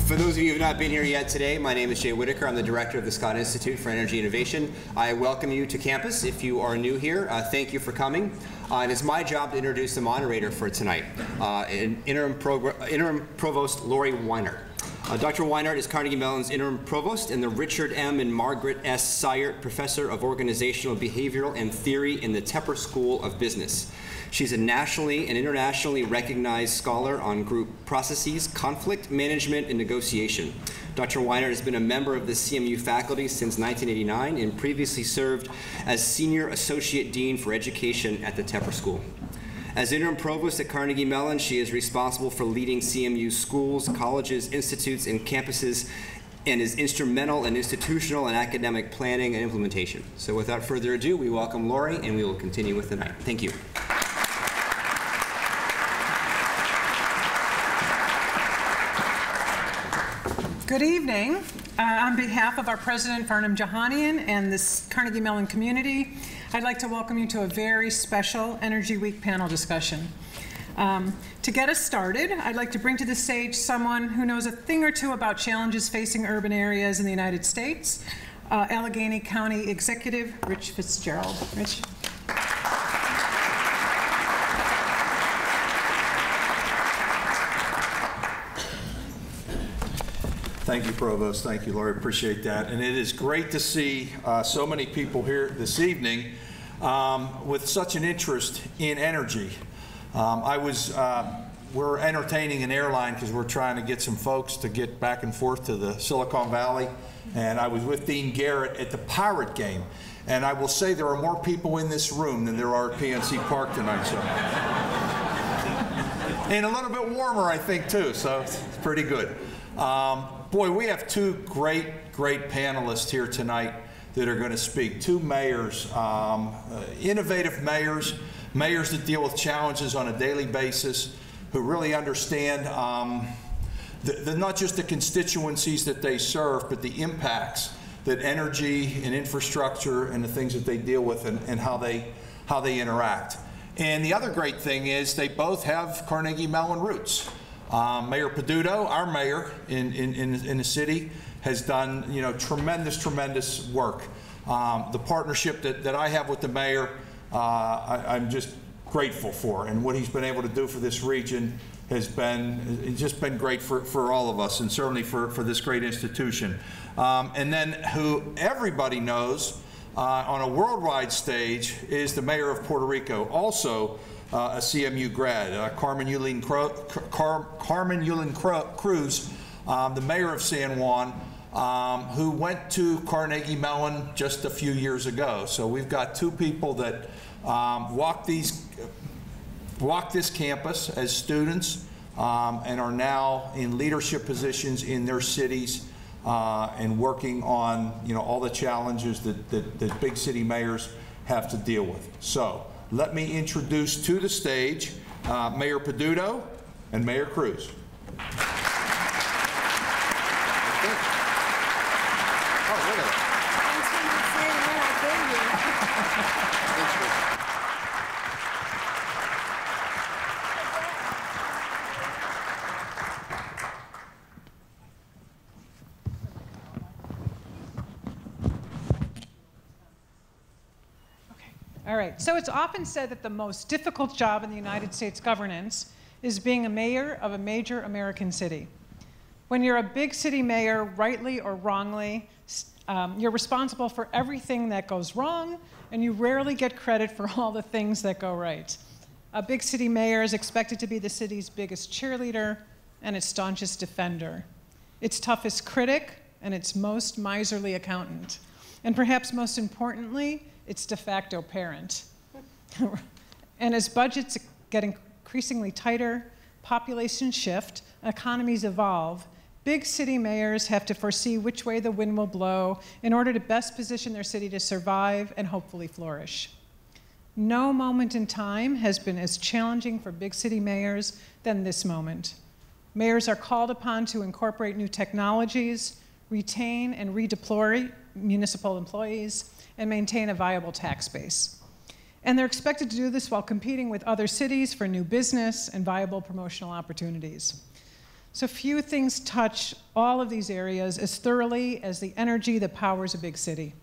For those of you who have not been here yet today, my name is Jay Whitacre. I'm the director of the Scott Institute for Energy Innovation. I welcome you to campus. If you are new here, thank you for coming. And it's my job to introduce the moderator for tonight, Interim Provost Laurie Weingart. Dr. Weingart is Carnegie Mellon's Interim Provost and the Richard M. and Margaret S. Seyert Professor of Organizational Behavioral and Theory in the Tepper School of Business. She's a nationally and internationally recognized scholar on group processes, conflict management, and negotiation. Dr. Weingart has been a member of the CMU faculty since 1989 and previously served as Senior Associate Dean for Education at the Tepper School. As Interim Provost at Carnegie Mellon, she is responsible for leading CMU schools, colleges, institutes, and campuses, and is instrumental in institutional and academic planning and implementation. So without further ado, we welcome Laurie, and we will continue with the night. Thank you. Good evening. On behalf of our President, Farnham Jahanian, and this Carnegie Mellon community, I'd like to welcome you to a very special Energy Week panel discussion. To get us started, I'd like to bring to the stage someone who knows a thing or two about challenges facing urban areas in the United States, Allegheny County Executive Rich Fitzgerald. Rich. Thank you, Provost. Thank you, Laurie. Appreciate that. And it is great to see so many people here this evening with such an interest in energy. We're entertaining an airline because we're trying to get some folks to get back and forth to the Silicon Valley. And I was with Dean Garrett at the Pirate game. And I will say there are more people in this room than there are at PNC Park tonight. So. And a little bit warmer, I think, too. So it's pretty good. Boy, we have two great panelists here tonight that are going to speak. Two mayors, innovative mayors that deal with challenges on a daily basis, who really understand not just the constituencies that they serve, but the impacts that energy and infrastructure and the things that they deal with and how they interact. And the other great thing is they both have Carnegie Mellon roots. Mayor Peduto, our mayor in the city, has done tremendous work. The partnership that I have with the mayor, I'm just grateful for, and what he's been able to do for this region has just been great for all of us, and certainly for this great institution. And then who everybody knows on a worldwide stage is the mayor of Puerto Rico, also a CMU grad, Carmen Yulin Cruz, the mayor of San Juan, who went to Carnegie Mellon just a few years ago. So we've got two people that walked this campus as students and are now in leadership positions in their cities and working on all the challenges that big city mayors have to deal with. So let me introduce to the stage Mayor Peduto and Mayor Cruz. All right, so it's often said that the most difficult job in the United States governance is being a mayor of a major American city. When you're a big city mayor, rightly or wrongly, you're responsible for everything that goes wrong, and you rarely get credit for all the things that go right. A big city mayor is expected to be the city's biggest cheerleader and its staunchest defender, its toughest critic, and its most miserly accountant. And perhaps most importantly, its de facto parent. And as budgets get increasingly tighter, populations shift, economies evolve, big city mayors have to foresee which way the wind will blow in order to best position their city to survive and hopefully flourish. No moment in time has been as challenging for big city mayors than this moment. Mayors are called upon to incorporate new technologies, retain and redeploy municipal employees, and maintain a viable tax base. And they're expected to do this while competing with other cities for new business and viable promotional opportunities. So few things touch all of these areas as thoroughly as the energy that powers a big city.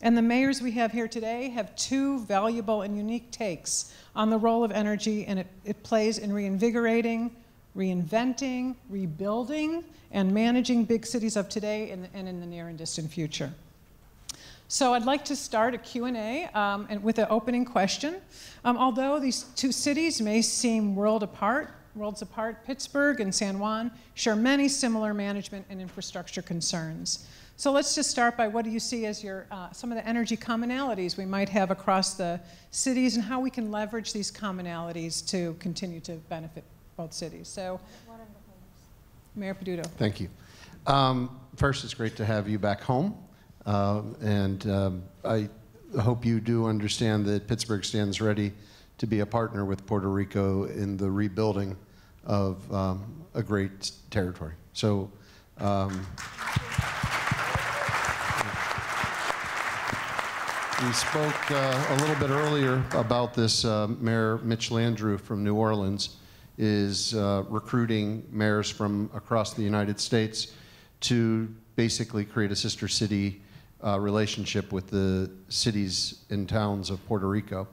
And the mayors we have here today have two valuable and unique takes on the role of energy and it plays in reinvigorating, reinventing, rebuilding, and managing big cities of today and in the near and distant future. So I'd like to start a Q&A with an opening question. Although these two cities may seem worlds apart, Pittsburgh and San Juan share many similar management and infrastructure concerns. So let's just start by what do you see as some of the energy commonalities we might have across the cities and how we can leverage these commonalities to continue to benefit both cities. So, Mayor Peduto. Thank you. First, it's great to have you back home. I hope you do understand that Pittsburgh stands ready to be a partner with Puerto Rico in the rebuilding of a great territory. So, we spoke a little bit earlier about this. Mayor Mitch Landrieu from New Orleans is recruiting mayors from across the United States to basically create a sister city relationship with the cities and towns of Puerto Rico.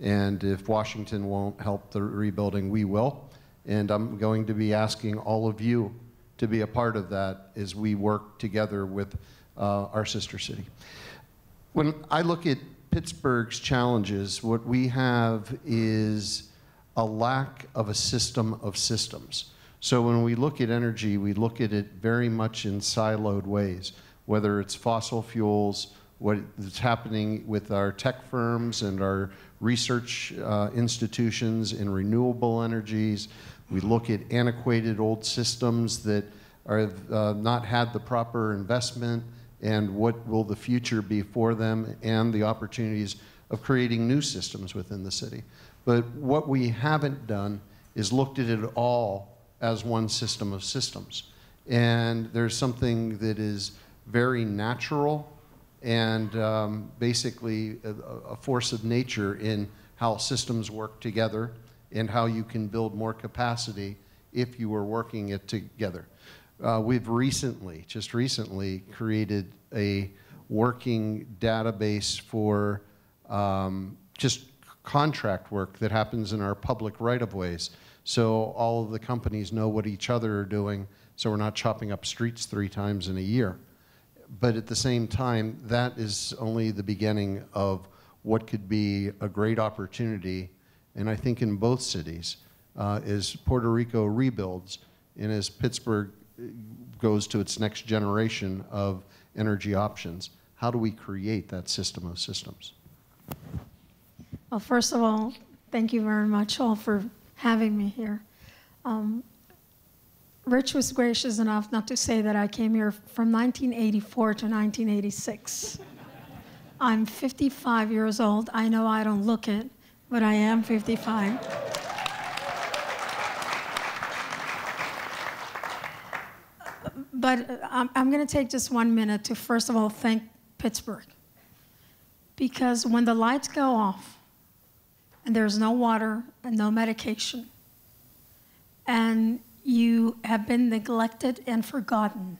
And if Washington won't help the rebuilding, we will. And I'm going to be asking all of you to be a part of that as we work together with our sister city. When I look at Pittsburgh's challenges, what we have is a lack of a system of systems. So when we look at energy, we look at it very much in siloed ways, whether it's fossil fuels, what is happening with our tech firms and our research institutions in renewable energies. We look at antiquated old systems that have not had the proper investment, and what will the future be for them, and the opportunities of creating new systems within the city. But what we haven't done is looked at it all as one system of systems. And there's something that is very natural and basically a force of nature in how systems work together and how you can build more capacity if you are working it together. We've just recently created a working database for just contract work that happens in our public right-of-ways. So all of the companies know what each other are doing, so we're not chopping up streets 3 times in a year. But at the same time, that is only the beginning of what could be a great opportunity, and I think in both cities, as Puerto Rico rebuilds and as Pittsburgh goes to its next generation of energy options, how do we create that system of systems? Well, first of all, thank you very much all for having me here. Rich was gracious enough not to say that I came here from 1984 to 1986. I'm 55 years old. I know I don't look it, but I am 55. But I'm going to take just 1 minute to, first of all, thank Pittsburgh. Because when the lights go off, and there's no water and no medication, and you have been neglected and forgotten,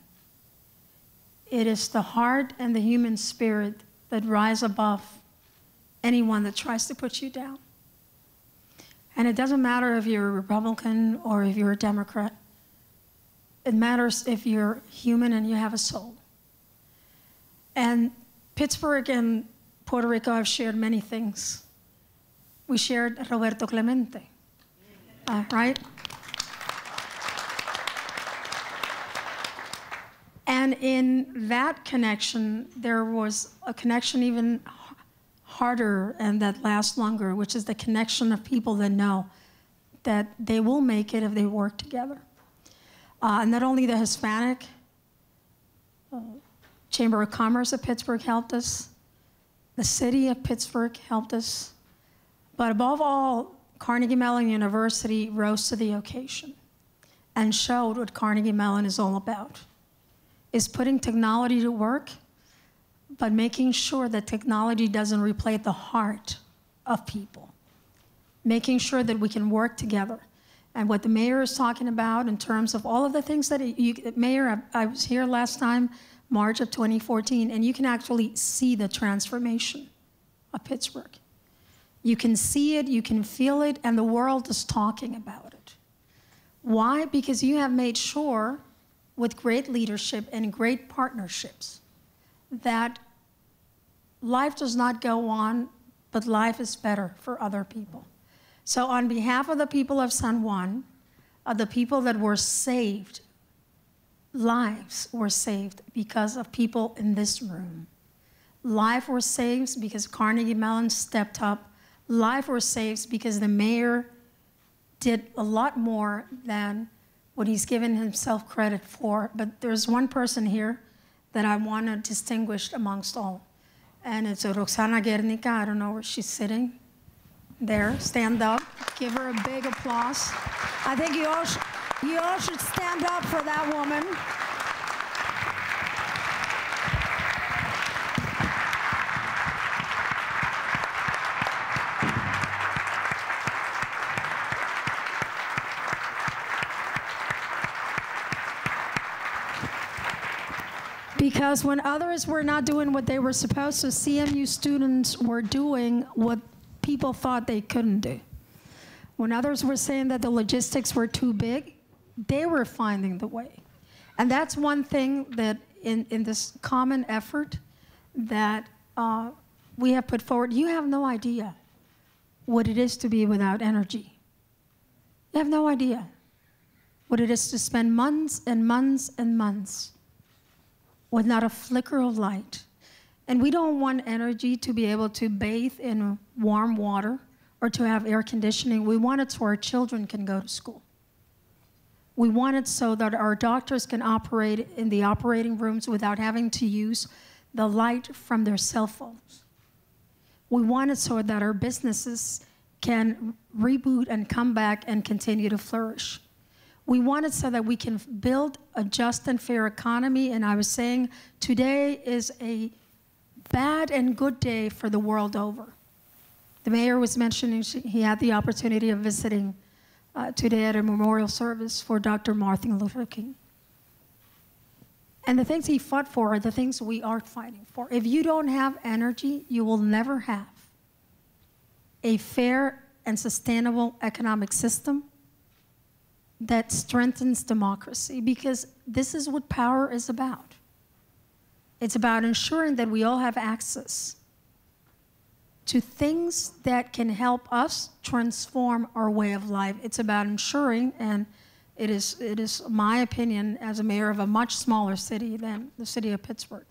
it is the heart and the human spirit that rise above anyone that tries to put you down. And it doesn't matter if you're a Republican or if you're a Democrat. It matters if you're human and you have a soul. And Pittsburgh and Puerto Rico have shared many things. We shared Roberto Clemente, right? And in that connection, there was a connection even harder and that lasts longer, which is the connection of people that know that they will make it if they work together. Not only the Hispanic Chamber of Commerce of Pittsburgh helped us, the city of Pittsburgh helped us, but above all, Carnegie Mellon University rose to the occasion and showed what Carnegie Mellon is all about. Is putting technology to work, but making sure that technology doesn't replace the heart of people. Making sure that we can work together. and what the mayor is talking about in terms of all of the things that Mayor, I was here last time, March of 2014, and you can actually see the transformation of Pittsburgh. You can see it, you can feel it, and the world is talking about it. Why? Because you have made sure, with great leadership and great partnerships, that life does not go on, but life is better for other people. So on behalf of the people of San Juan, the people that were saved, lives were saved because of people in this room. Lives were saved because Carnegie Mellon stepped up. Lives were saved because the mayor did a lot more than what he's given himself credit for. But there's one person here that I want to distinguish amongst all. And it's Roxana Guernica. I don't know where she's sitting. There, stand up. Give her a big applause. I think you all should stand up for that woman. Because when others were not doing what they were supposed to, CMU students were doing what people thought they couldn't do. When others were saying that the logistics were too big, they were finding the way. And that's one thing that in this common effort that we have put forward. You have no idea what it is to be without energy. You have no idea what it is to spend months and months and months with not a flicker of light. And we don't want energy to be able to bathe in warm water or to have air conditioning. We want it so our children can go to school. We want it so that our doctors can operate in the operating rooms without having to use the light from their cell phones. We want it so that our businesses can reboot and come back and continue to flourish. We want it so that we can build a just and fair economy. And I was saying today is a bad and good day for the world over. The mayor was mentioning he had the opportunity of visiting today at a memorial service for Dr. Martin Luther King. And the things he fought for are the things we are fighting for. If you don't have energy, you will never have a fair and sustainable economic system that strengthens democracy, because this is what power is about. It's about ensuring that we all have access to things that can help us transform our way of life. It's about ensuring, and it is my opinion as a mayor of a much smaller city than the city of Pittsburgh,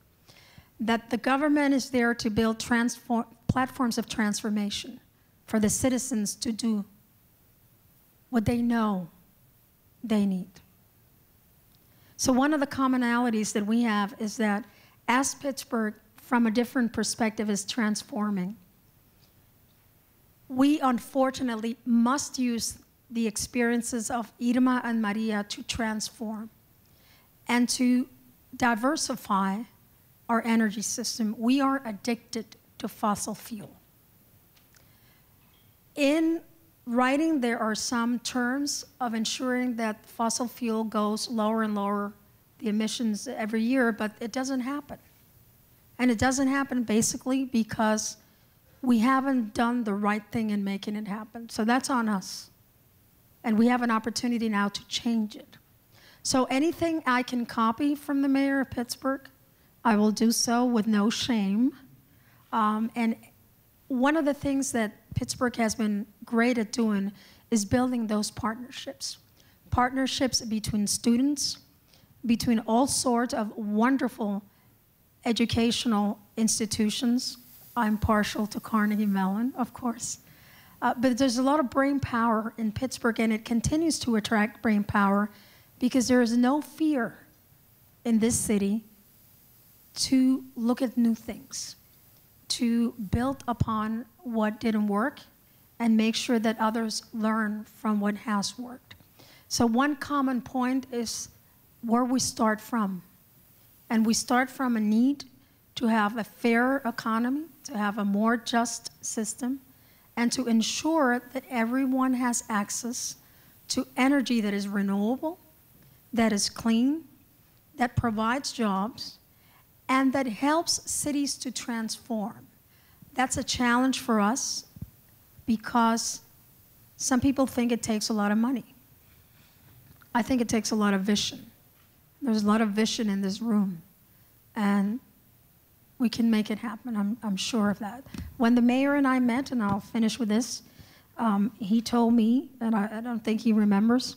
that the government is there to build platforms of transformation for the citizens to do what they know they need. So one of the commonalities that we have is that as Pittsburgh, from a different perspective, is transforming, we unfortunately must use the experiences of Irma and Maria to transform and to diversify our energy system. We are addicted to fossil fuel. In writing, there are some terms of ensuring that fossil fuel goes lower and lower, the emissions every year, but it doesn't happen. And it doesn't happen basically because we haven't done the right thing in making it happen. So that's on us. And we have an opportunity now to change it. So anything I can copy from the mayor of Pittsburgh, I will do so with no shame. And one of the things that Pittsburgh has been great at doing is building those partnerships. Partnerships between students, between all sorts of wonderful educational institutions. I'm partial to Carnegie Mellon, of course. But there's a lot of brain power in Pittsburgh, and it continues to attract brain power because there is no fear in this city to look at new things, to build upon what didn't work and make sure that others learn from what has worked. So one common point is where we start from. And we start from a need to have a fair economy, to have a more just system, and to ensure that everyone has access to energy that is renewable, that is clean, that provides jobs, and that helps cities to transform. That's a challenge for us because some people think it takes a lot of money. I think it takes a lot of vision. There's a lot of vision in this room, and we can make it happen. I'm sure of that. When the mayor and I met, and I'll finish with this, he told me, and I don't think he remembers,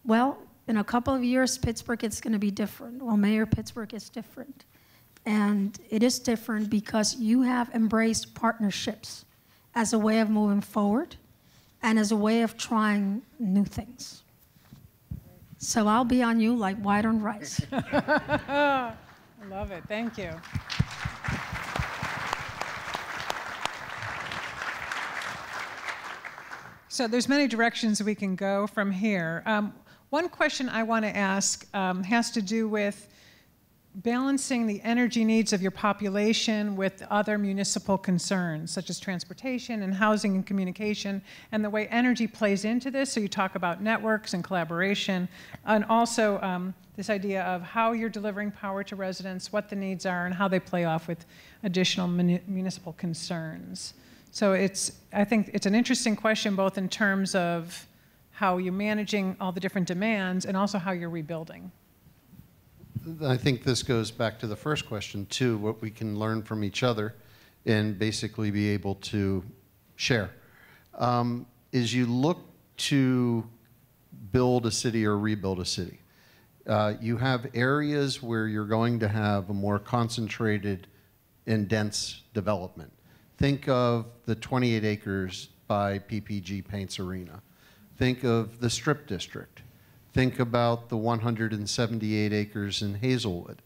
well, in a couple of years, Pittsburgh is going to be different. Well, Mayor, Pittsburgh is different. And it is different because you have embraced partnerships as a way of moving forward and as a way of trying new things. So I'll be on you like white on rice. I love it. Thank you. So there's many directions we can go from here. One question I want to ask has to do with balancing the energy needs of your population with other municipal concerns, such as transportation and housing and communication, and the way energy plays into this. So you talk about networks and collaboration, and also this idea of how you're delivering power to residents, what the needs are, and how they play off with additional municipal concerns. So I think it's an interesting question, both in terms of how you're managing all the different demands and also how you're rebuilding. I think this goes back to the first question, too, what we can learn from each other and basically be able to share. As you look to build a city or rebuild a city, you have areas where you're going to have a more concentrated and dense development. Think of the 28 acres by PPG Paints Arena. Think of the Strip District. Think about the 178 acres in Hazelwood.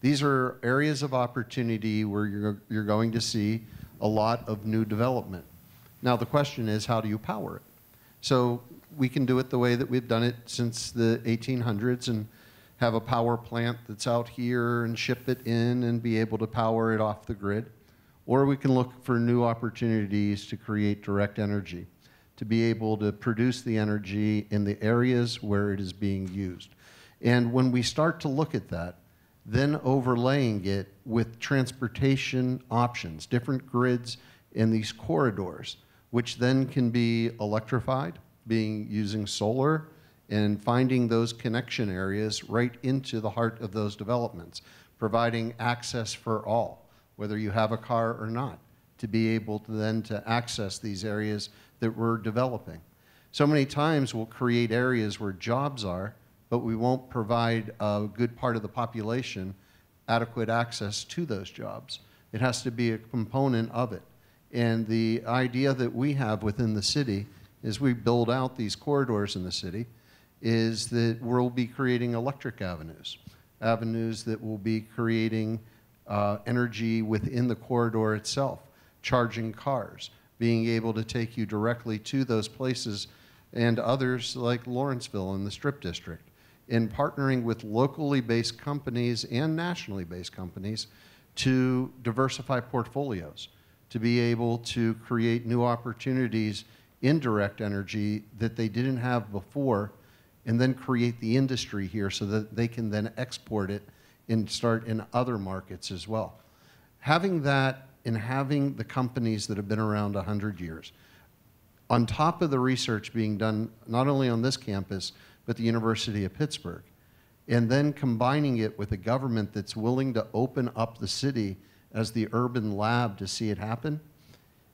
These are areas of opportunity where you're going to see a lot of new development. Now the question is, how do you power it? So we can do it the way that we've done it since the 1800s and have a power plant that's out here and ship it in and be able to power it off the grid. Or we can look for new opportunities to create direct energy, to be able to produce the energy in the areas where it is being used. And when we start to look at that, then overlaying it with transportation options, different grids in these corridors, which then can be electrified, using solar, and finding those connection areas right into the heart of those developments, providing access for all, whether you have a car or not, to be able to then to access these areas that we're developing. So many times we'll create areas where jobs are, but we won't provide a good part of the population adequate access to those jobs. It has to be a component of it. And the idea that we have within the city as we build out these corridors in the city is that we'll be creating electric avenues that will be creating energy within the corridor itself, charging cars, being able to take you directly to those places, and others like Lawrenceville and the Strip District, in partnering with locally based companies and nationally based companies to diversify portfolios, to be able to create new opportunities in direct energy that they didn't have before, and then create the industry here so that they can then export it and start in other markets as well. Having that and having the companies that have been around 100 years, on top of the research being done not only on this campus, but the University of Pittsburgh, and then combining it with a government that's willing to open up the city as the urban lab to see it happen,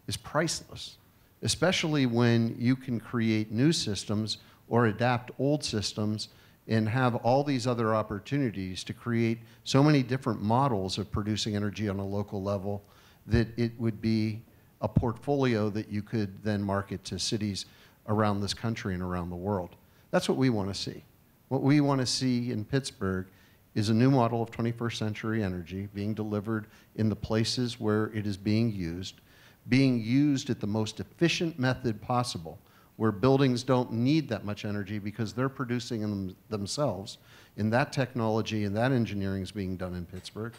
is priceless, especially when you can create new systems or adapt old systems and have all these other opportunities to create so many different models of producing energy on a local level that it would be a portfolio that you could then market to cities around this country and around the world. That's what we want to see. What we want to see in Pittsburgh is a new model of 21st century energy being delivered in the places where it is being used at the most efficient method possible, where buildings don't need that much energy because they're producing them themselves. And that technology and that engineering is being done in Pittsburgh,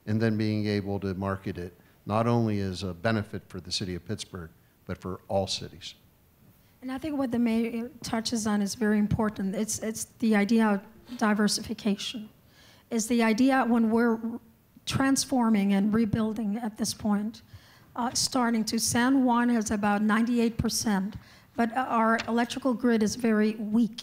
and then being able to market it not only as a benefit for the city of Pittsburgh, but for all cities. And I think what the mayor touches on is very important. It's the idea of diversification. It's the idea when we're transforming and rebuilding at this point, starting to San Juan has about 98%, but our electrical grid is very weak.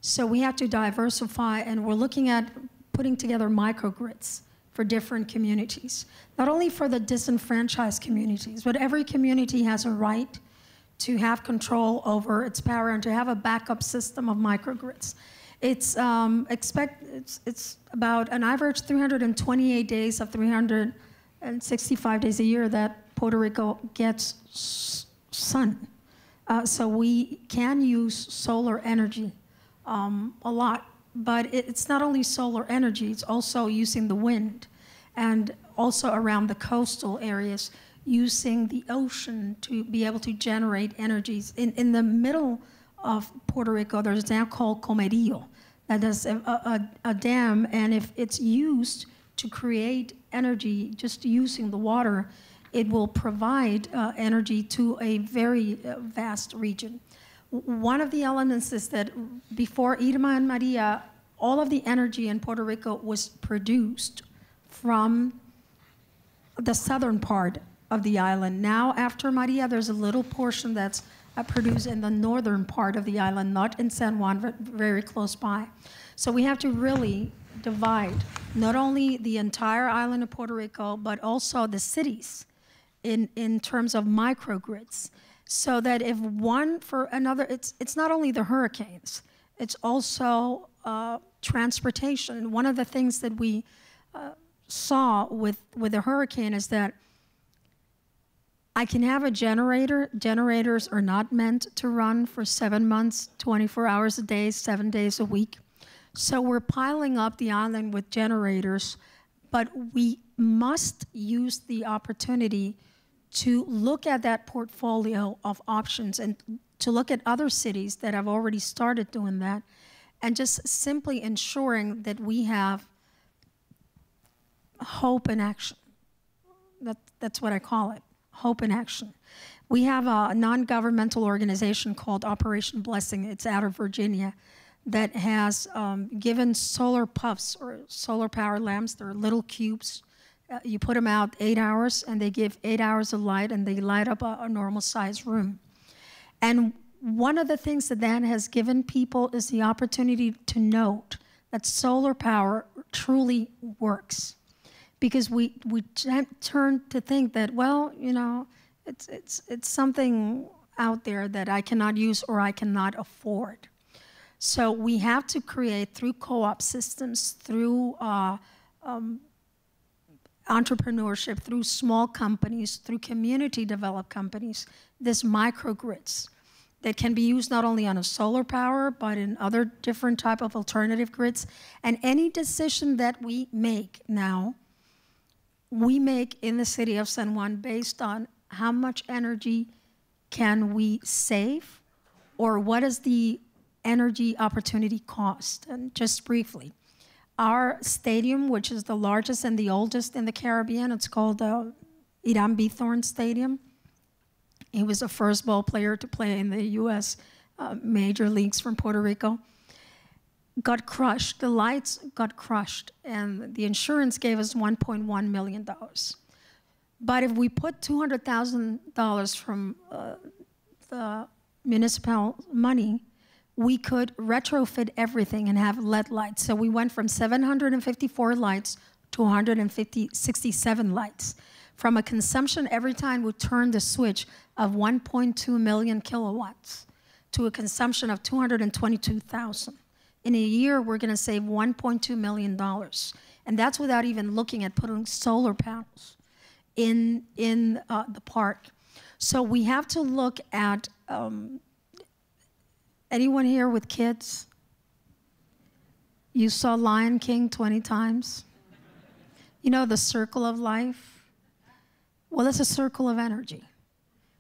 So we have to diversify, and we're looking at putting together microgrids for different communities. Not only for the disenfranchised communities, but every community has a right to have control over its power and to have a backup system of microgrids. It's about an average 328 days of 365 days a year that Puerto Rico gets sun. So we can use solar energy a lot, but it's not only solar energy, it's also using the wind, and also around the coastal areas, using the ocean to be able to generate energies. In the middle of Puerto Rico, there's a dam called Comerillo, that is a dam, and if it's used to create energy, just using the water, it will provide energy to a very vast region. One of the elements is that before Irma and Maria, all of the energy in Puerto Rico was produced from the southern part of the island. Now, after Maria, there's a little portion that's produced in the northern part of the island, not in San Juan, but very close by. So we have to really divide not only the entire island of Puerto Rico, but also the cities in terms of microgrids, so that if one for another, it's not only the hurricanes, it's also transportation. And one of the things that we saw with the hurricane is that I can have a generator. Generators are not meant to run for 7 months, 24 hours a day, 7 days a week. So we're piling up the island with generators, but we must use the opportunity to look at that portfolio of options and to look at other cities that have already started doing that, and just simply ensuring that we have hope in action. That's what I call it, hope in action. We have a non-governmental organization called Operation Blessing. It's out of Virginia, that has given solar puffs or solar power lamps. They're little cubes. You put them out 8 hours, and they give 8 hours of light, and they light up a normal-sized room. And one of the things that has given people is the opportunity to note that solar power truly works. Because we turn to think that, well, you know, it's something out there that I cannot use or I cannot afford. So we have to create, through co-op systems, through entrepreneurship, through small companies, through community-developed companies, this microgrids that can be used not only on a solar power, but in other different type of alternative grids. And any decision that we make now, we make in the city of San Juan based on how much energy can we save, or what is the energy opportunity cost. And just briefly, our stadium, which is the largest and the oldest in the Caribbean, it's called the Irán Bithorn Stadium. He was the first ball player to play in the U.S. Major Leagues from Puerto Rico. Got crushed, the lights got crushed, and the insurance gave us $1.1 million. But if we put $200,000 from the municipal money, we could retrofit everything and have LED lights. So we went from 754 lights to 167 lights. From a consumption every time we turned the switch of 1.2 million kilowatts to a consumption of 222,000. In a year, we're gonna save $1.2 million. And that's without even looking at putting solar panels in the park. So we have to look at, anyone here with kids? You saw Lion King 20 times? You know the circle of life? Well, it's a circle of energy.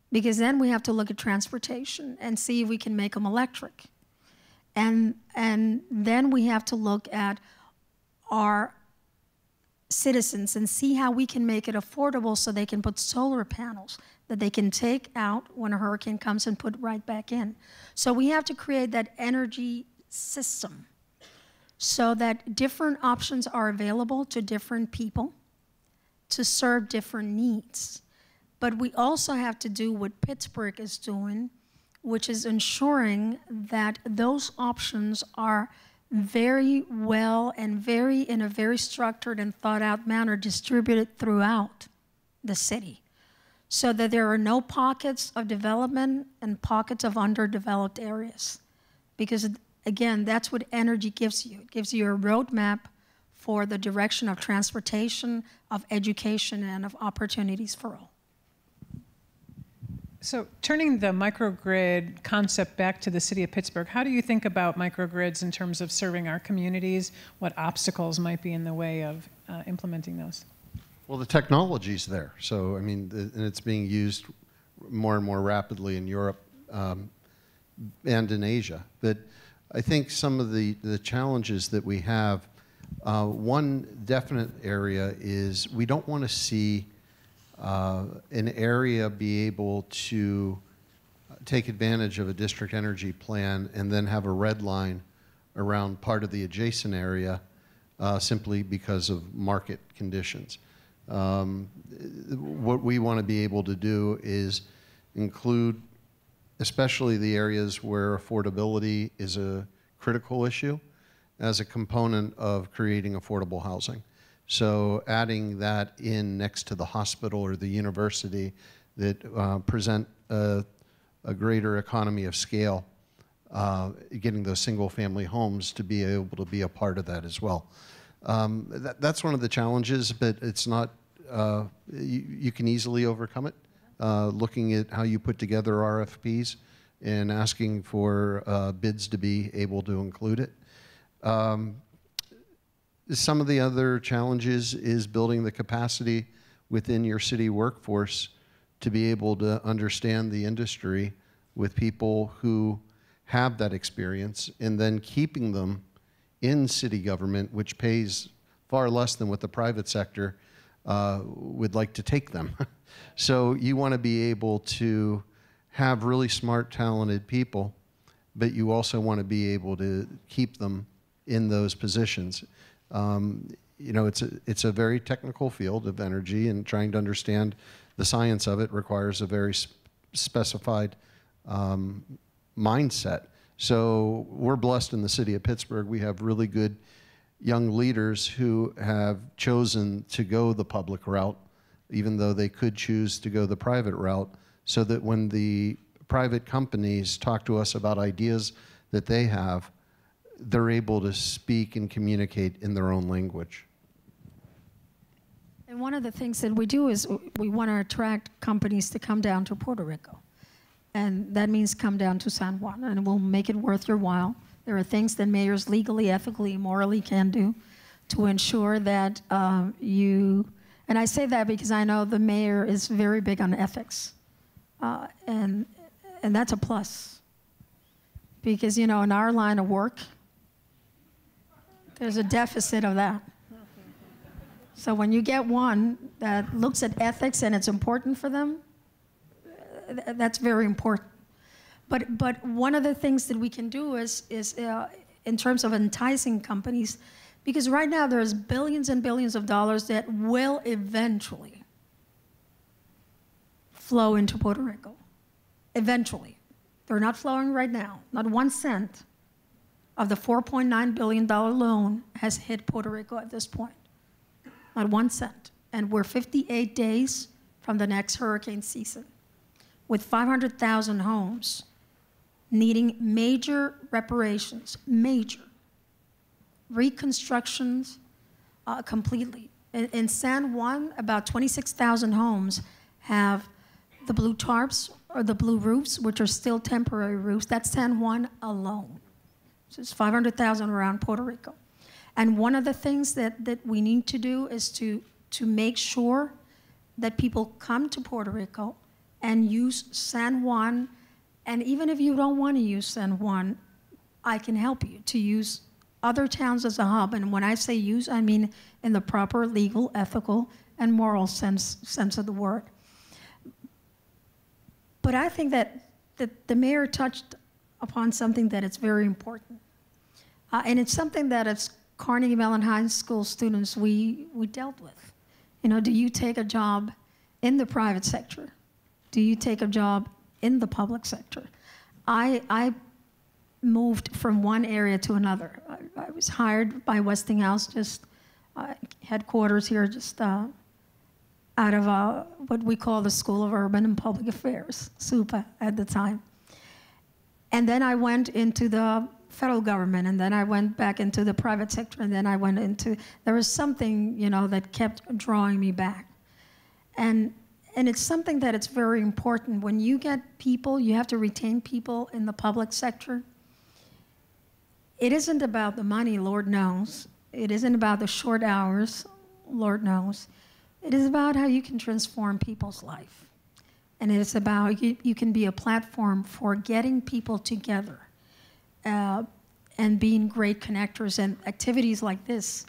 Because then we have to look at transportation and see if we can make them electric. And then we have to look at our citizens and see how we can make it affordable so they can put solar panels that they can take out when a hurricane comes and put right back in. So we have to create that energy system so that different options are available to different people to serve different needs. But we also have to do what Pittsburgh is doing, which is ensuring that those options are very well and in a very structured and thought out manner distributed throughout the city, so that there are no pockets of development and pockets of underdeveloped areas. Because again, that's what energy gives you. It gives you a roadmap for the direction of transportation, of education, and of opportunities for all. So turning the microgrid concept back to the city of Pittsburgh, how do you think about microgrids in terms of serving our communities? What obstacles might be in the way of implementing those? Well, the technology's there. So, I mean, and it's being used more and more rapidly in Europe and in Asia. But I think some of the challenges that we have, one definite area is we don't want to see an area be able to take advantage of a district energy plan and then have a red line around part of the adjacent area simply because of market conditions. What we want to be able to do is include especially the areas where affordability is a critical issue as a component of creating affordable housing. So adding that in next to the hospital or the university that present a greater economy of scale, getting those single-family homes to be able to be a part of that as well. That's one of the challenges, but it's not, you can easily overcome it. Looking at how you put together RFPs and asking for bids to be able to include it. Some of the other challenges is building the capacity within your city workforce to be able to understand the industry with people who have that experience and then keeping them in city government, which pays far less than what the private sector would like to take them. So you want to be able to have really smart, talented people, but you also want to be able to keep them in those positions. You know, it's a very technical field of energy, and trying to understand the science of it requires a very specified mindset. So we're blessed in the city of Pittsburgh. We have really good young leaders who have chosen to go the public route, even though they could choose to go the private route, so that when the private companies talk to us about ideas that they have, they're able to speak and communicate in their own language. And one of the things that we do is we want to attract companies to come down to Puerto Rico. And that means come down to San Juan, and we'll make it worth your while. There are things that mayors legally, ethically, morally can do to ensure that and I say that because I know the mayor is very big on ethics. And that's a plus. Because, you know, in our line of work, there's a deficit of that. So when you get one that looks at ethics and it's important for them, that's very important. But one of the things that we can do is in terms of enticing companies, because right now there's billions and billions of dollars that will eventually flow into Puerto Rico. Eventually. They're not flowing right now. Not 1 cent of the $4.9 billion loan has hit Puerto Rico at this point. Not 1 cent. And we're 58 days from the next hurricane season, with 500,000 homes needing major reparations, major reconstructions completely. In San Juan, about 26,000 homes have the blue tarps or the blue roofs, which are still temporary roofs. That's San Juan alone. So it's 500,000 around Puerto Rico. And one of the things that we need to do is to make sure that people come to Puerto Rico and use San Juan. And even if you don't want to use San Juan, I can help you to use other towns as a hub. And when I say use, I mean in the proper legal, ethical, and moral sense of the word. But I think that the mayor touched upon something that is very important. And it's something that as Carnegie Mellon High School students, we dealt with. You know, do you take a job in the private sector? Do you take a job in the public sector? I moved from one area to another. I was hired by Westinghouse, just headquarters here, just out of what we call the School of Urban and Public Affairs, SUPA at the time. And then I went into the federal government, and then I went back into the private sector, and then I went into, there was something, you know, that kept drawing me back. And it's something that it's very important. When you get people, you have to retain people in the public sector. It isn't about the money, Lord knows. It isn't about the short hours, Lord knows. It is about how you can transform people's life. And it is about you can be a platform for getting people together and being great connectors. And activities like this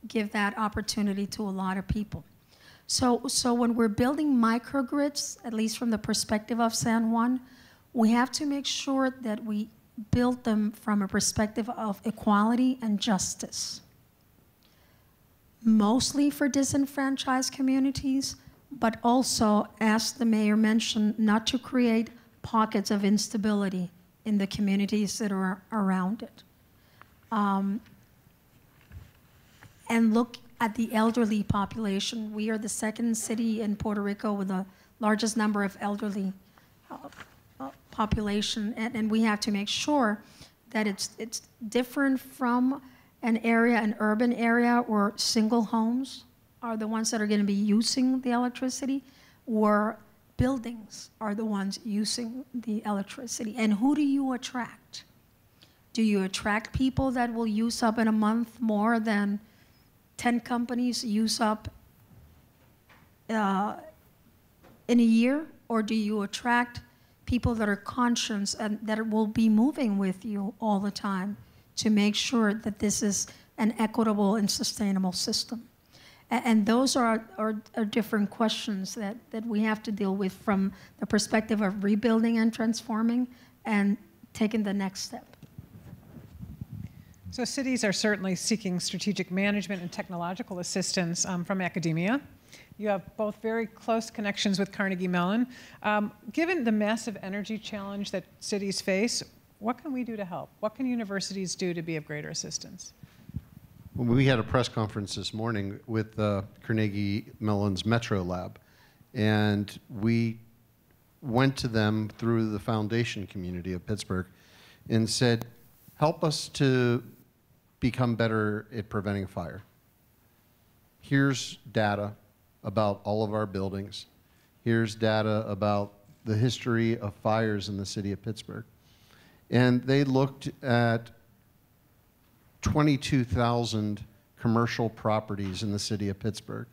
give that opportunity to a lot of people. So when we're building microgrids, at least from the perspective of San Juan, we have to make sure that we build them from a perspective of equality and justice. Mostly for disenfranchised communities, but also, as the mayor mentioned, not to create pockets of instability in the communities that are around it. And look at the elderly population. We are the second city in Puerto Rico with the largest number of elderly population, and we have to make sure that it's different from an area, an urban area where single homes are the ones that are going to be using the electricity, or buildings are the ones using the electricity. And who do you attract? Do you attract people that will use up in a month more than 10 companies use up in a year? Or do you attract people that are conscious and that will be moving with you all the time to make sure that this is an equitable and sustainable system? And those are different questions that we have to deal with from the perspective of rebuilding and transforming and taking the next step. So cities are certainly seeking strategic management and technological assistance from academia. You have both very close connections with Carnegie Mellon. Given the massive energy challenge that cities face, what can we do to help? What can universities do to be of greater assistance? We had a press conference this morning with Carnegie Mellon's Metro Lab, and we went to them through the foundation community of Pittsburgh and said, help us to become better at preventing fire. Here's data about all of our buildings. Here's data about the history of fires in the city of Pittsburgh. And they looked at 22,000 commercial properties in the city of Pittsburgh.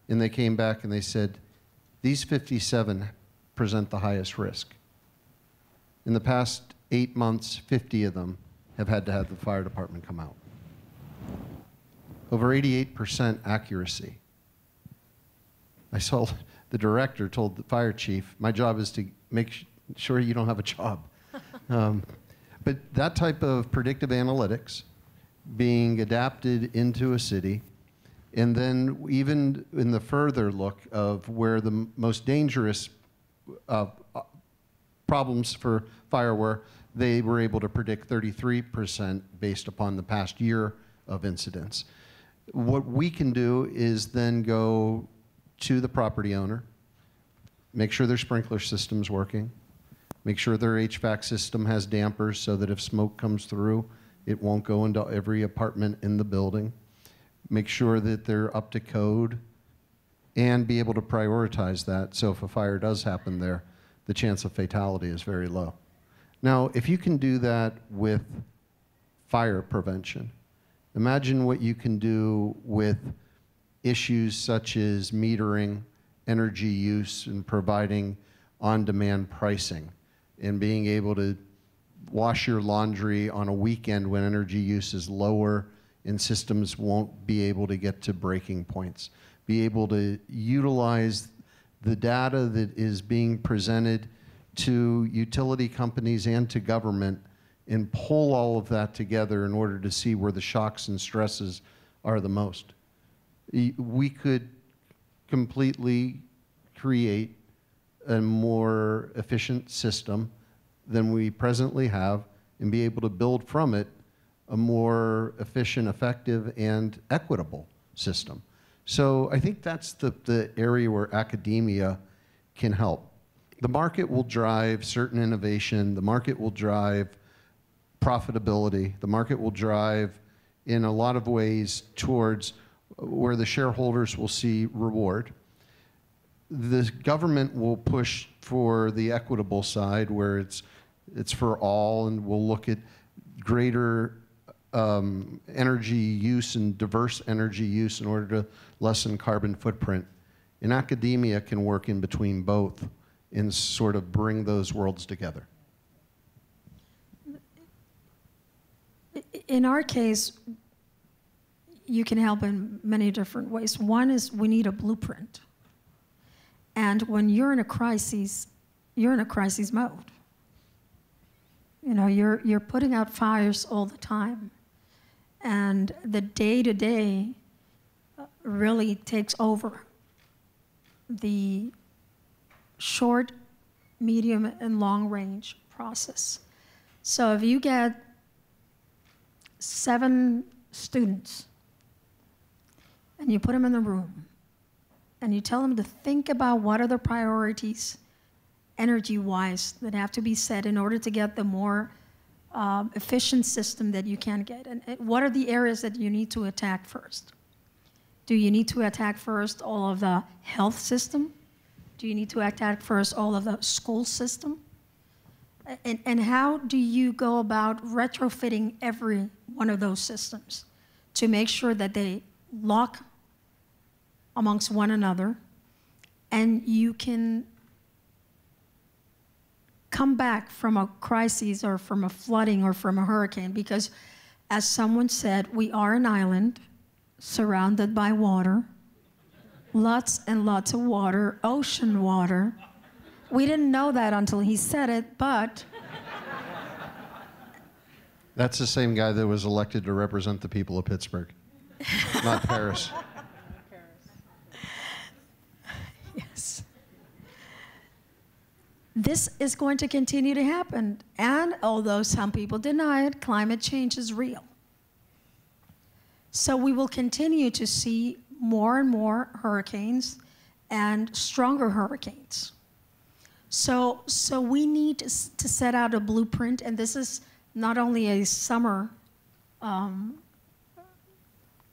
And they came back and they said, these 57 present the highest risk. In the past 8 months, 50 of them have had to have the fire department come out. Over 88% accuracy. I saw the director told the fire chief, my job is to make sure you don't have a job. But that type of predictive analytics being adapted into a city, and then even in the further look of where the most dangerous problems for fire were, they were able to predict 33% based upon the past year of incidents. What we can do is then go to the property owner, make sure their sprinkler system's working, make sure their HVAC system has dampers so that if smoke comes through, it won't go into every apartment in the building, make sure that they're up to code, and be able to prioritize that so if a fire does happen there, the chance of fatality is very low. Now, if you can do that with fire prevention, imagine what you can do with issues such as metering, energy use, and providing on-demand pricing, and being able to wash your laundry on a weekend when energy use is lower and systems won't be able to get to breaking points. Be able to utilize the data that is being presented to utility companies and to government and pull all of that together in order to see where the shocks and stresses are the most. We could completely create a more efficient system than we presently have and be able to build from it a more efficient, effective, and equitable system. So I think that's the area where academia can help. The market will drive certain innovation. The market will drive profitability. The market will drive, in a lot of ways, towards where the shareholders will see reward. The government will push for the equitable side, where it's for all, and we'll look at greater energy use and diverse energy use in order to lessen carbon footprint. And academia can work in between both and sort of bring those worlds together. In our case, you can help in many different ways. One is we need a blueprint. And when you're in a crisis mode. You know, you're putting out fires all the time. And the day-to-day really takes over the short, medium, and long-range process. So if you get 7 students and you put them in the room and you tell them to think about what are the priorities energy-wise that have to be set in order to get the more efficient system that you can get. And what are the areas that you need to attack first? Do you need to attack first all of the health system? Do you need to attack first all of the school system? And how do you go about retrofitting every one of those systems to make sure that they lock amongst one another and you can come back from a crisis or from a flooding or from a hurricane? Because as someone said, we are an island surrounded by water, lots and lots of water, ocean water. We didn't know that until he said it, but... That's the same guy that was elected to represent the people of Pittsburgh, not Paris. Yes. This is going to continue to happen. And although some people deny it, climate change is real. So we will continue to see more and more hurricanes and stronger hurricanes. So we need to set out a blueprint, and this is not only a summer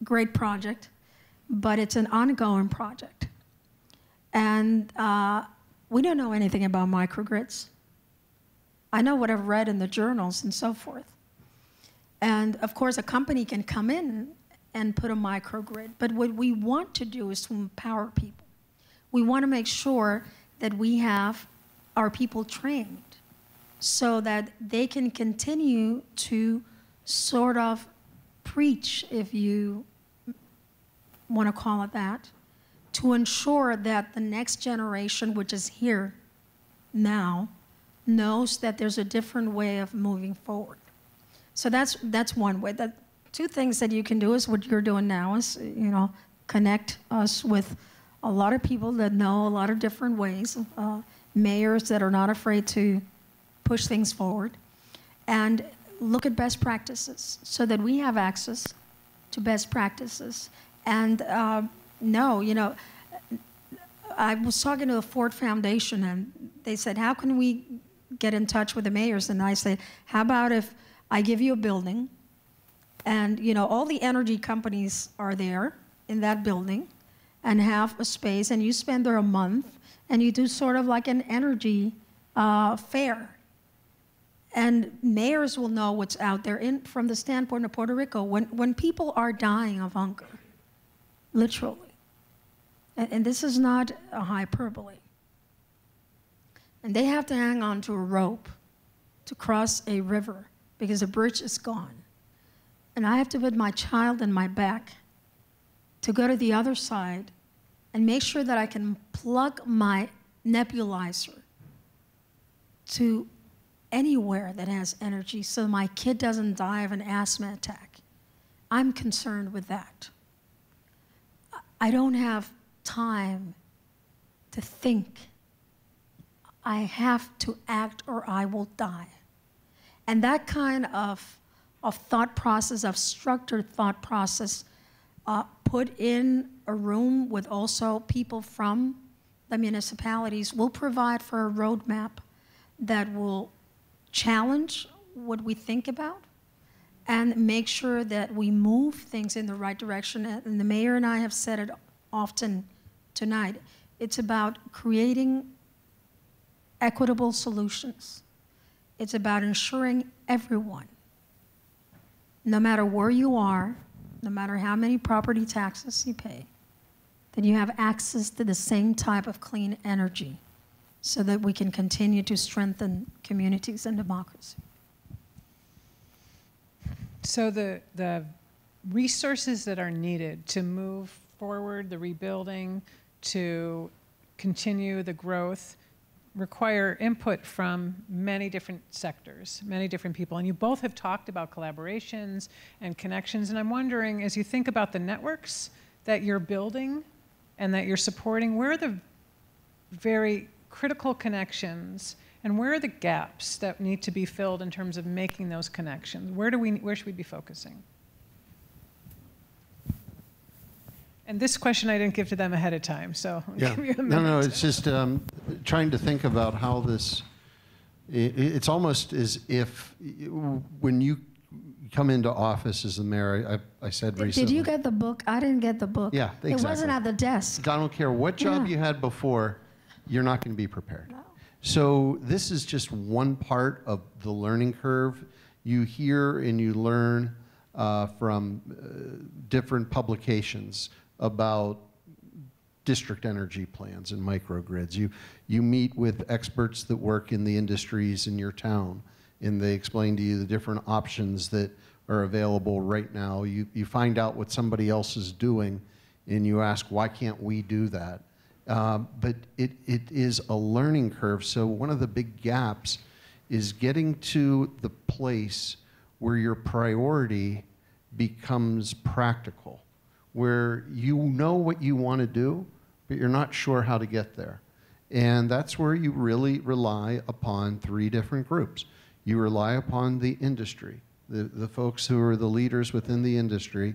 great project, but it's an ongoing project. And we don't know anything about microgrids. I know what I've read in the journals and so forth. And of course, a company can come in and put a microgrid, but what we want to do is to empower people. We want to make sure that we have our people trained so that they can continue to sort of preach, if you want to call it that, to ensure that the next generation, which is here now, knows that there's a different way of moving forward. So that's one way. The 2 things that you can do is what you're doing now is, you know, connect us with a lot of people that know a lot of different ways, mayors that are not afraid to push things forward, and look at best practices so that we have access to best practices. And no, you know, I was talking to the Ford Foundation, and they said, how can we get in touch with the mayors? And I said, how about if I give you a building, and you know, all the energy companies are there in that building, and have a space, and you spend there a month, and you do sort of like an energy fair. And mayors will know what's out there from the standpoint of Puerto Rico. When people are dying of hunger, literally, and this is not a hyperbole, and they have to hang on to a rope to cross a river because the bridge is gone. And I have to put my child in my back to go to the other side and make sure that I can plug my nebulizer to anywhere that has energy so my kid doesn't die of an asthma attack. I'm concerned with that. I don't have time to think. I have to act or I will die. And that kind of thought process, of structured thought process, put in a room with also people from the municipalities will provide for a roadmap that will challenge what we think about and make sure that we move things in the right direction. And the mayor and I have said it often tonight. It's about creating equitable solutions. It's about ensuring everyone, no matter where you are, no matter how many property taxes you pay, that you have access to the same type of clean energy so that we can continue to strengthen communities and democracy. So the resources that are needed to move forward the rebuilding, to continue the growth, require input from many different sectors, many different people. And you both have talked about collaborations and connections. And I'm wondering, as you think about the networks that you're building and that you're supporting, where are the very critical connections and where are the gaps that need to be filled in terms of making those connections? Where should we be focusing? And this question I didn't give to them ahead of time, so I'll give you a minute. No, it's just trying to think about how this, it's almost as if when you come into office as the mayor, I said recently. Did you get the book? I didn't get the book. Yeah, exactly. It wasn't at the desk. I don't care what job you had before, you're not going to be prepared. No. So this is just one part of the learning curve. You hear and you learn from different publications about district energy plans and microgrids. You meet with experts that work in the industries in your town, and they explain to you the different options that are available right now. You find out what somebody else is doing, and you ask, why can't we do that? But it is a learning curve. So one of the big gaps is getting to the place where your priority becomes practical, where you know what you want to do, but you're not sure how to get there. And that's where you really rely upon three different groups. You rely upon the industry, the folks who are the leaders within the industry,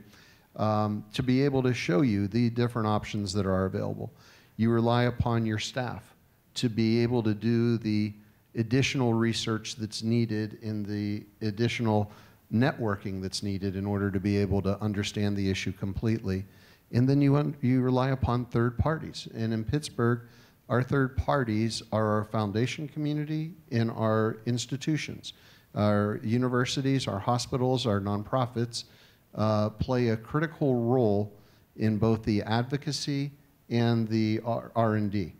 to be able to show you the different options that are available. You rely upon your staff to be able to do the additional research that's needed in the additional networking that's needed in order to be able to understand the issue completely. And then you rely upon third parties. And in Pittsburgh, our third parties are our foundation community and our institutions. Our universities, our hospitals, our nonprofits play a critical role in both the advocacy and the R&D.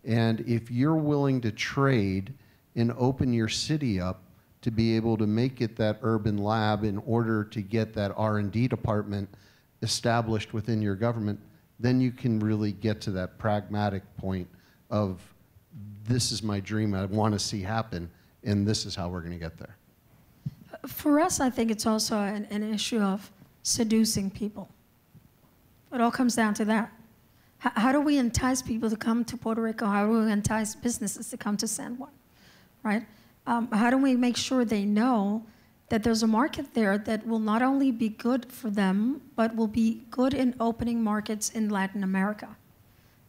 And if you're willing to trade and open your city up to be able to make it that urban lab in order to get that R&D department established within your government, then you can really get to that pragmatic point of, this is my dream I want to see happen, and this is how we're going to get there. For us, I think it's also an issue of seducing people. It all comes down to that. How do we entice people to come to Puerto Rico? How do we entice businesses to come to San Juan, right? How do we make sure they know that there's a market there that will not only be good for them, but will be good in opening markets in Latin America?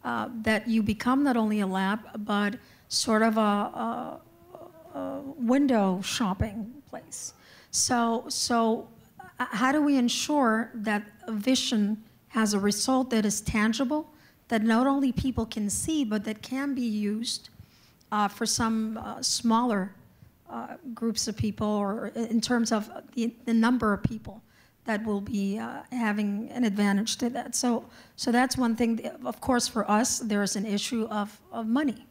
That you become not only a lab, but sort of a window shopping place. So how do we ensure that a vision has a result that is tangible, that not only people can see, but that can be used for some smaller groups of people, or in terms of the number of people that will be having an advantage to that. So that's one thing. Of course, for us, there's an issue of money.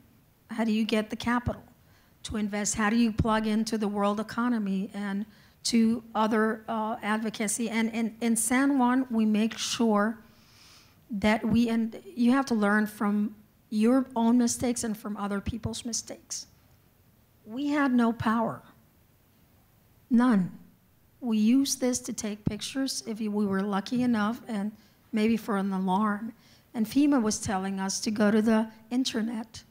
How do you get the capital? to invest? How do you plug into the world economy and to other advocacy? And in San Juan, we make sure that and you have to learn from your own mistakes and from other people's mistakes. We had no power, none. We used this to take pictures if we were lucky enough, and maybe for an alarm. And FEMA was telling us to go to the internet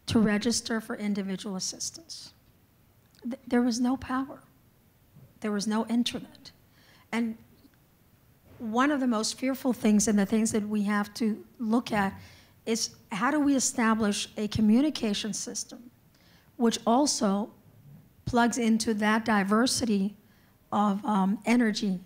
to register for individual assistance. There was no power. There was no internet. And one of the most fearful things, and the things that we have to look at, is how do we establish a communication system which also plugs into that diversity of energy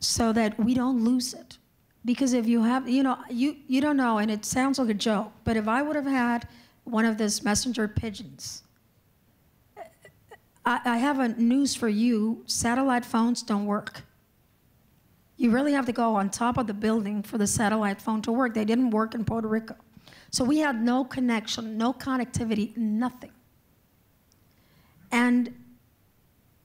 so that we don't lose it. Because if you have, you don't know, and it sounds like a joke, but if I would have had one of those messenger pigeons, I have a news for you, satellite phones don't work. You really have to go on top of the building for the satellite phone to work. They didn't work in Puerto Rico. So we had no connection, no connectivity, nothing. And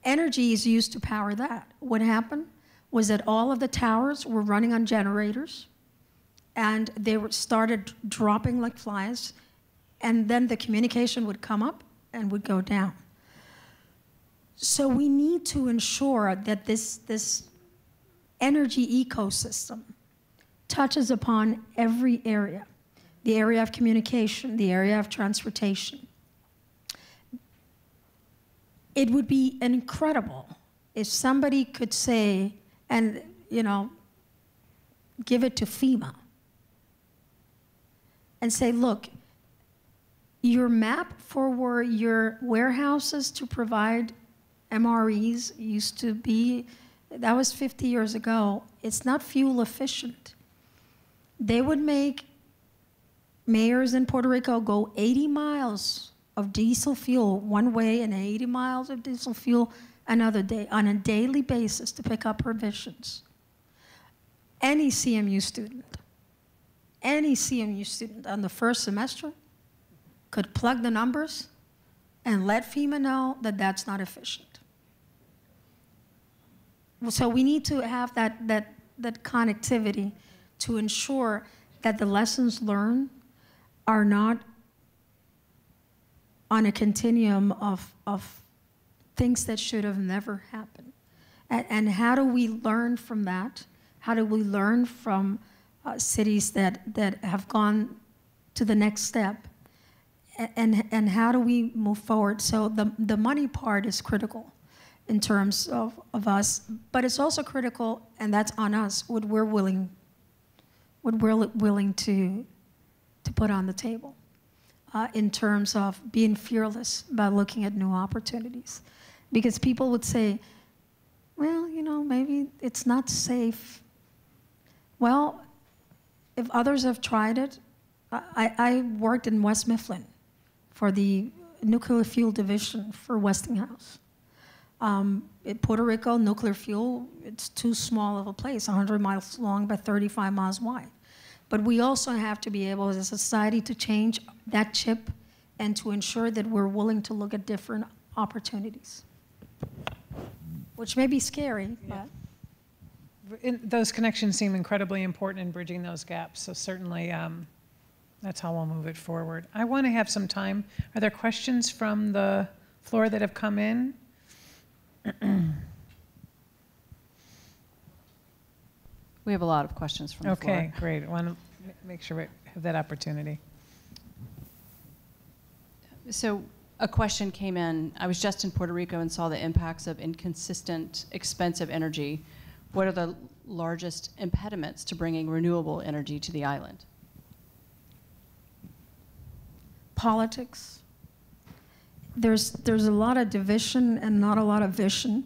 energy is used to power that. What happened was that all of the towers were running on generators, and they started dropping like flies, and then the communication would come up and would go down. So we need to ensure that this energy ecosystem touches upon every area, the area of communication, the area of transportation. It would be incredible if somebody could say, and give it to FEMA and say, look, your map for where your warehouses to provide MREs used to be, that was 50 years ago. It's not fuel efficient. They would make mayors in Puerto Rico go 80 miles of diesel fuel one way and 80 miles of diesel fuel another day on a daily basis to pick up provisions. Any CMU student on the first semester could plug the numbers and let FEMA know that that's not efficient. So we need to have that connectivity to ensure that the lessons learned are not on a continuum of things that should have never happened. And how do we learn from that? How do we learn from cities that have gone to the next step? And how do we move forward? So the money part is critical in terms of us, but it's also critical, and that's on us, what we're willing to put on the table in terms of being fearless about looking at new opportunities. Because people would say, well, maybe it's not safe. Well, if others have tried it, I worked in West Mifflin for the nuclear fuel division for Westinghouse. In Puerto Rico, nuclear fuel, it's too small of a place, 100 miles long by 35 miles wide. But we also have to be able as a society to change that chip and to ensure that we're willing to look at different opportunities, which may be scary, but. Those connections seem incredibly important in bridging those gaps, so certainly that's how we'll move it forward. I want to have some time. Are there questions from the floor that have come in? We have a lot of questions from the floor. Okay, great. I want to make sure we have that opportunity. So a question came in. I was just in Puerto Rico and saw the impacts of inconsistent, expensive energy. What are the largest impediments to bringing renewable energy to the island? Politics. There's a lot of division and not a lot of vision.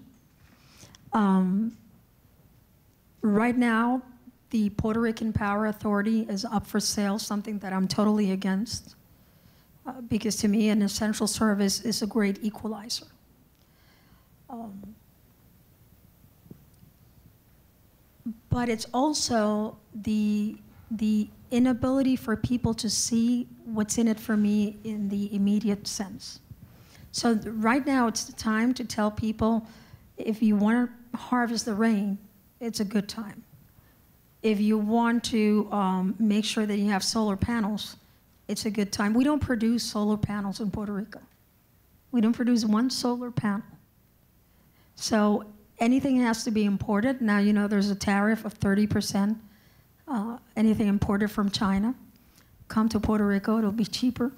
Right now, the Puerto Rican Power Authority is up for sale, something that I'm totally against, because to me, an essential service is a great equalizer. But it's also the inability for people to see what's in it for me in the immediate sense. So right now it's the time to tell people, if you want to harvest the rain, it's a good time. If you want to make sure that you have solar panels, it's a good time. We don't produce solar panels in Puerto Rico. We don't produce one solar panel. So anything has to be imported. Now, you know, there's a tariff of 30%. Anything imported from China, come to Puerto Rico, it'll be cheaper.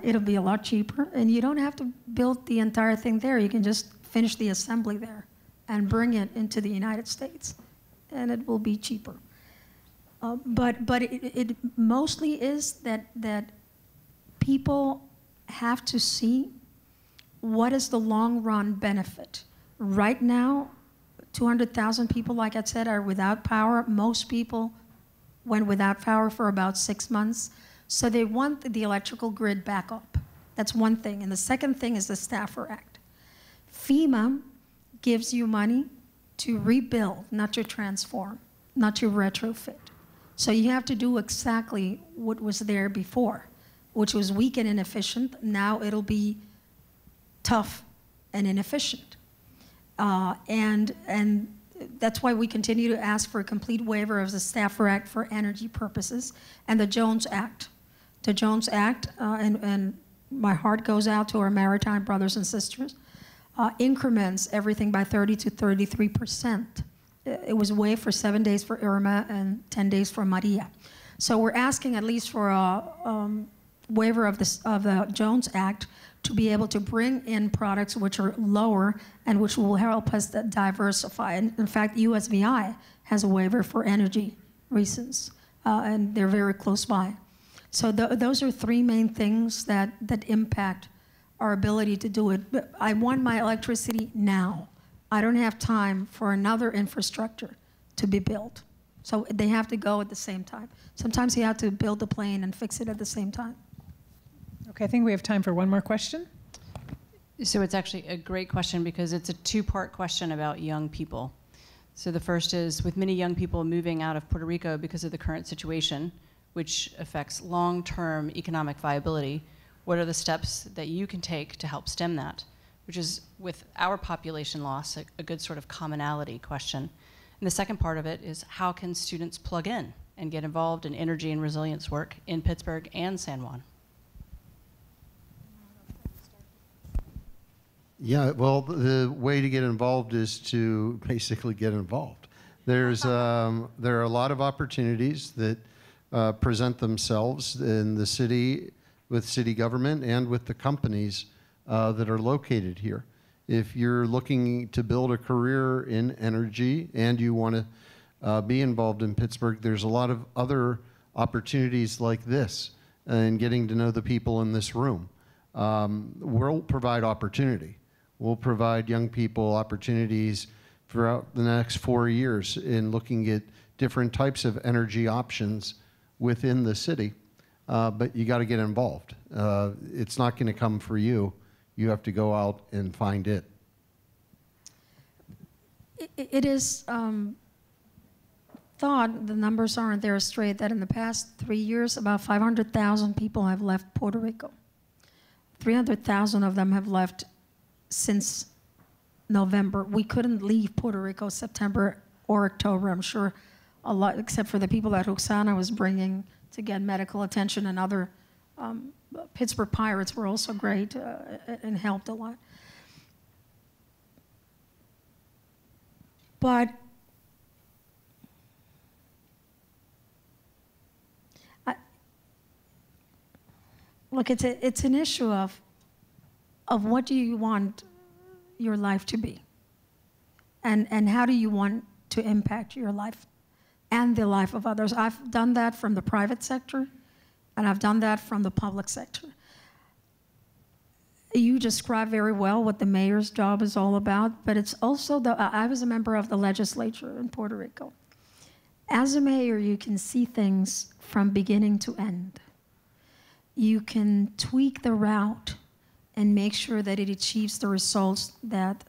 It'll be a lot cheaper. And you don't have to build the entire thing there. You can just finish the assembly there and bring it into the United States, and it will be cheaper. But it mostly is that people have to see what is the long run benefit. Right now, 200,000 people, like I said, are without power. Most people went without power for about 6 months. So they want the electrical grid back up. That's one thing. And the second thing is the Staffer Act. FEMA gives you money to rebuild, not to transform, not to retrofit. So you have to do exactly what was there before, which was weak and inefficient. Now it'll be tough and inefficient. And that's why we continue to ask for a complete waiver of the Staffer Act for energy purposes and the Jones Act. The Jones Act, and my heart goes out to our maritime brothers and sisters, increments everything by 30 to 33%. It was waived for 7 days for Irma and 10 days for Maria. So we're asking at least for a waiver of the Jones Act to be able to bring in products which are lower and which will help us diversify. And in fact, USVI has a waiver for energy reasons, and they're very close by. So those are three main things that impact our ability to do it. But I want my electricity now. I don't have time for another infrastructure to be built. So they have to go at the same time. Sometimes you have to build the plane and fix it at the same time. Okay, I think we have time for one more question. So it's actually a great question because it's a two-part question about young people. So the first is, with many young people moving out of Puerto Rico because of the current situation, which affects long-term economic viability, what are the steps that you can take to help stem that? Which is, with our population loss, a good sort of commonality question. And the second part of it is, how can students plug in and get involved in energy and resilience work in Pittsburgh and San Juan? Yeah, well, the way to get involved is to basically get involved. There are a lot of opportunities that present themselves in the city, with city government and with the companies that are located here. If you're looking to build a career in energy and you want to be involved in Pittsburgh, there's a lot of other opportunities like this and getting to know the people in this room. We'll provide opportunity. We'll provide young people opportunities throughout the next 4 years in looking at different types of energy options within the city. But you got to get involved. It's not going to come for you. You have to go out and find it. It is thought, the numbers aren't there straight, that in the past 3 years, about 500,000 people have left Puerto Rico. 300,000 of them have left since November. We couldn't leave Puerto Rico September or October. I'm sure a lot, except for the people that Roxana was bringing to get medical attention, and other Pittsburgh Pirates were also great and helped a lot. But look, it's an issue of what do you want your life to be, and how do you want to impact your life and the life of others. I've done that from the private sector, and I've done that from the public sector. You describe very well what the mayor's job is all about, but it's also I was a member of the legislature in Puerto Rico. As a mayor, you can see things from beginning to end. You can tweak the route and make sure that it achieves the results that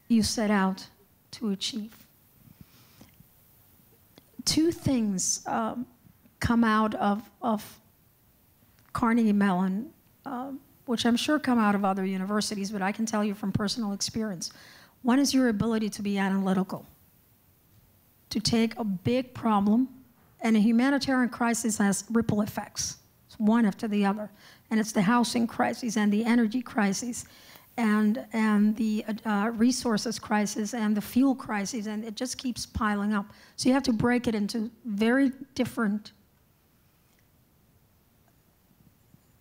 you set out to achieve. Two things come out of Carnegie Mellon which I'm sure come out of other universities, but I can tell you from personal experience. One is your ability to be analytical, to take a big problem, and a humanitarian crisis has ripple effects. It's one after the other. And it's the housing crisis and the energy crisis and the resources crisis and the fuel crisis, and it just keeps piling up. So you have to break it into very different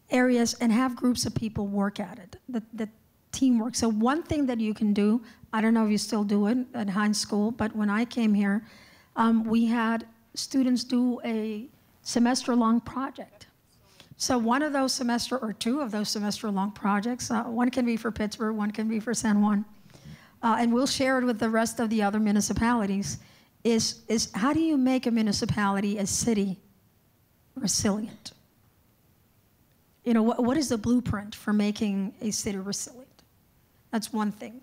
areas and have groups of people work at it, the teamwork. So one thing that you can do, I don't know if you still do it at Heinz School, but when I came here, we had students do a semester-long project. So one of those semester, or two of those semester-long projects, one can be for Pittsburgh, one can be for San Juan, and we'll share it with the rest of the other municipalities, is how do you make a municipality, a city, resilient? You know, what is the blueprint for making a city resilient? That's one thing.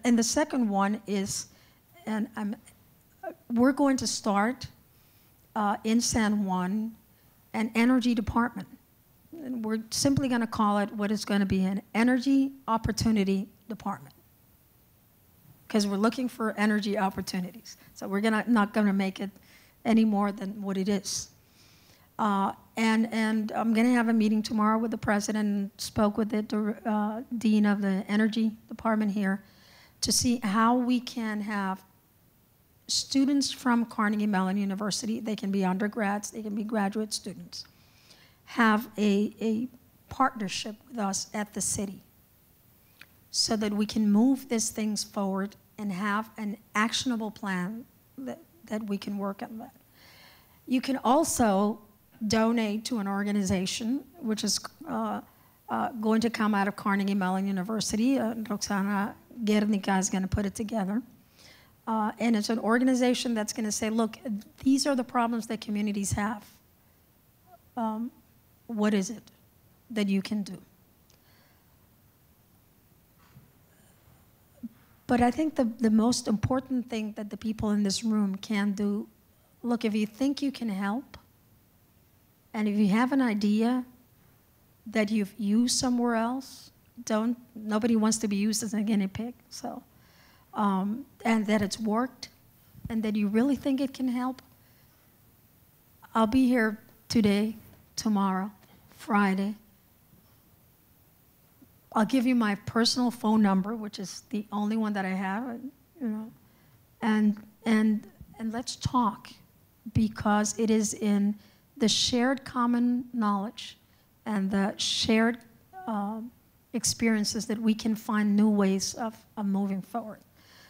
And the second one is, and we're going to start in San Juan an energy department. And we're simply going to call it what is going to be an energy opportunity department, because we're looking for energy opportunities. So we're not going to make it any more than what it is. And I'm going to have a meeting tomorrow with the president, and spoke with the dean of the energy department here to see how we can have students from Carnegie Mellon University, they can be undergrads, they can be graduate students, have a partnership with us at the city so that we can move these things forward and have an actionable plan that we can work on that. You can also donate to an organization which is going to come out of Carnegie Mellon University. Roxana Guernica is going to put it together. And it's an organization that's going to say, look, these are the problems that communities have. What is it that you can do? But I think the most important thing that the people in this room can do, look, if you think you can help, and if you have an idea that you've used somewhere else, nobody wants to be used as a guinea pig, so. And that it's worked, and that you really think it can help, I'll be here today, tomorrow, Friday. I'll give you my personal phone number, which is the only one that I have, you know, and let's talk, because it is in the shared common knowledge and the shared experiences that we can find new ways of moving forward.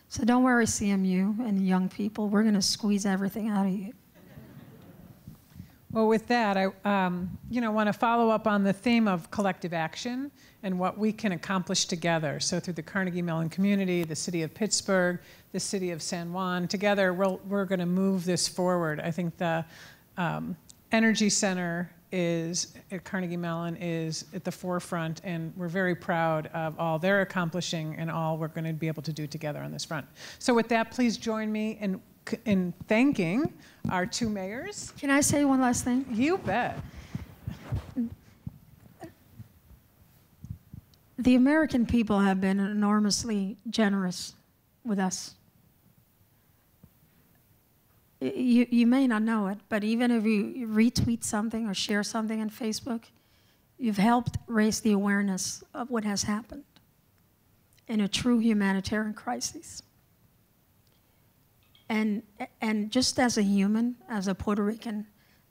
So don't worry, CMU and young people, we're going to squeeze everything out of you. Well, with that, I want to follow up on the theme of collective action and what we can accomplish together. So through the Carnegie Mellon community, the city of Pittsburgh, the city of San Juan, together we're going to move this forward. I think the Energy Center at Carnegie Mellon is at the forefront, and we're very proud of all they're accomplishing and all we're going to be able to do together on this front. So with that, please join me in thanking our two mayors. Can I say one last thing? You bet. The American people have been enormously generous with us. You may not know it, but even if you retweet something or share something on Facebook, you've helped raise the awareness of what has happened in a true humanitarian crisis. And just as a human, as a Puerto Rican,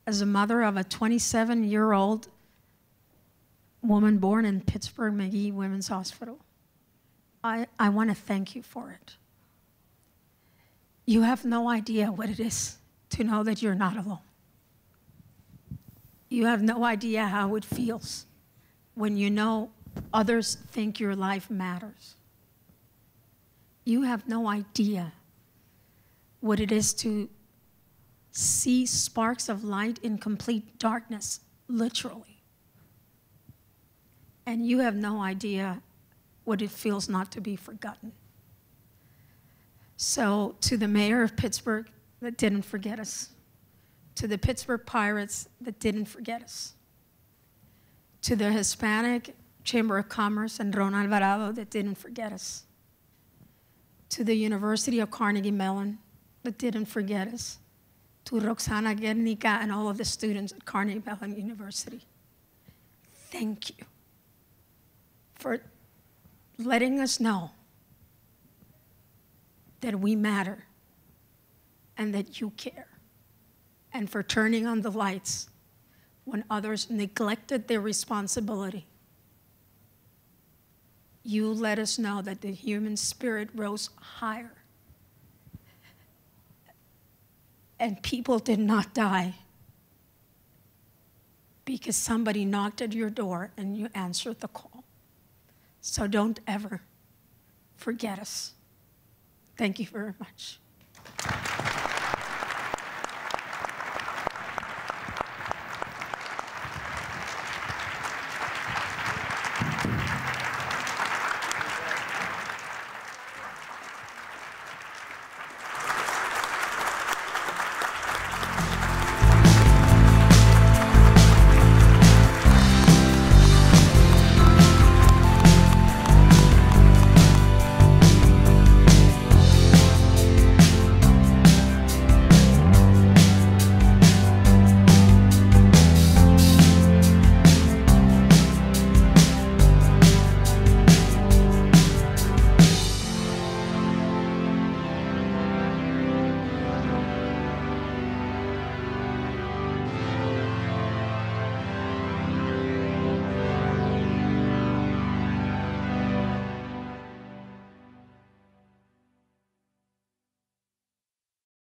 as a mother of a 27-year-old woman born in Pittsburgh McGee Women's Hospital, I want to thank you for it. You have no idea what it is to know that you're not alone. You have no idea how it feels when you know others think your life matters. You have no idea what it is to see sparks of light in complete darkness, literally. And you have no idea what it feels not to be forgotten. So to the mayor of Pittsburgh that didn't forget us, to the Pittsburgh Pirates that didn't forget us, to the Hispanic Chamber of Commerce and Ron Alvarado that didn't forget us. To the University of Carnegie Mellon that didn't forget us. To Roxana Guernica and all of the students at Carnegie Mellon University. Thank you for letting us know that we matter and that you care, and for turning on the lights when others neglected their responsibility. You let us know that the human spirit rose higher and people did not die because somebody knocked at your door and you answered the call. So don't ever forget us. Thank you very much.